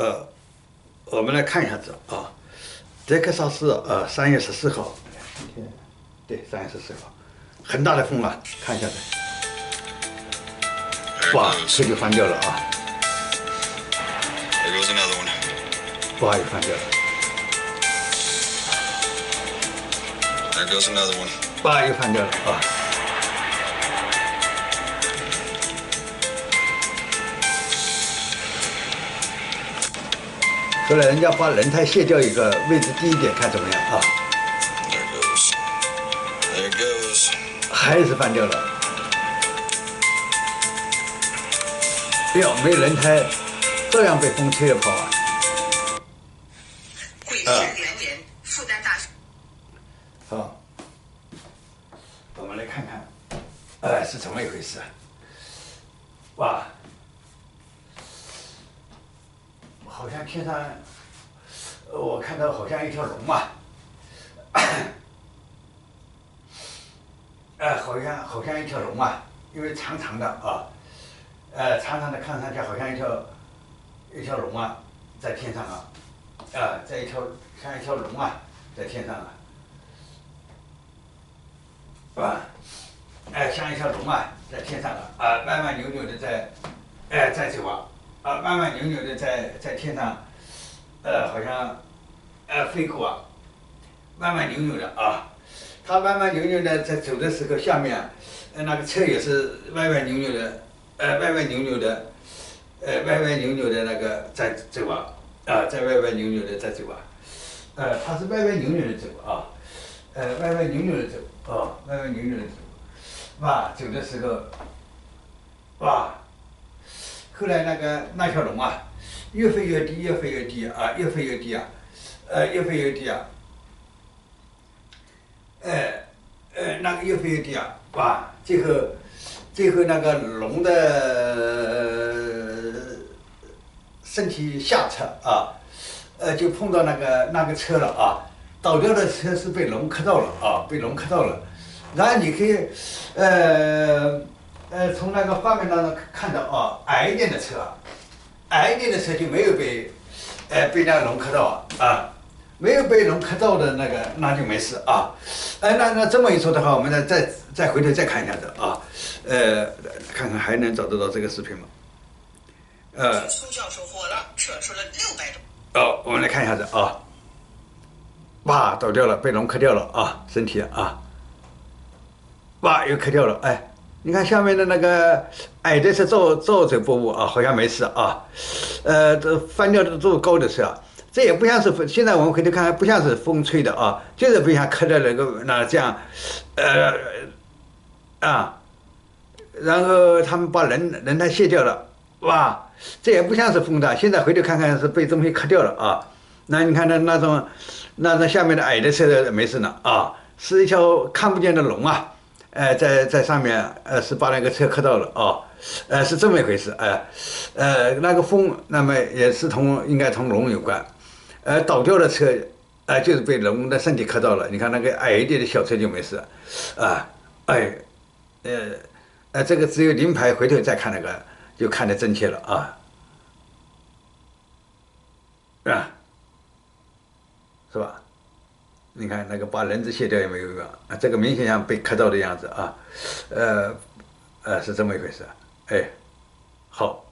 呃，我们来看一下子啊，德克萨斯3月14号，今天对3月14号，很大的风啊，看一下子，哇，车就翻掉了啊，哇，又翻掉了，哇，又翻掉了啊。后来人家把轮胎卸掉一个位置低一点，看怎么样啊？还是翻掉了。哎呦，没轮胎，照样被风吹着跑啊！贵县连连，复旦大学。好，我们来看看，是怎么一回事啊？哇！好像天上，我看到好像一条龙啊，好像一条龙啊，因为长长的啊，长长的看上去好像一条龙啊，在天上啊，像一条龙啊，在天上啊，像一条龙啊，在天上慢慢扭扭的在走啊，慢慢扭扭的在天上，好像飞过啊，慢慢扭扭的啊，它慢慢扭扭的在走的时候，下面那个车也是歪歪扭扭的，歪歪扭扭的，歪歪扭扭的那个在走在歪歪扭扭的在走它是歪歪扭扭的走歪歪扭扭的走歪歪扭扭的走，哇，走的时候，哇。后来那条龙啊，越飞越低，越飞越低啊，越飞越低啊，越飞越低啊，那个越飞越低啊，哇，最后那个龙的身体下侧就碰到那个车了啊，倒掉的车是被龙磕到了啊，被龙磕到了，然后你可以从那个画面当中看到矮一点的车就没有被那龙磕到没有被龙磕到的那就没事啊。那这么一说的话，我们再回头再看一下子啊，看看还能找得到这个视频吗？苏教授火了，扯出了600种。我们来看一下子啊，哇，倒掉了，被龙磕掉了啊，身体啊，哇，又磕掉了，哎。你看下面的那个矮的是照走不误啊，好像没事啊。这翻掉的都是高的车这也不像是现在我们回头看看不像是风吹的啊，就是不像磕的这样，然后他们把轮胎卸掉了，哇，这也不像是风的，现在回头看看是被东西磕掉了啊。那你看那种下面的矮的车没事呢啊，是一条看不见的龙啊。在上面是把那个车磕到了是这么一回事那个风那么也是应该同龙有关，倒掉的车就是被龙的身体磕到了，你看那个矮一点的小车就没事这个只有临牌回头再看那个就看得真切了是吧？你看那个把轮子卸掉也没有用这个明显像被磕到的样子是这么一回事好，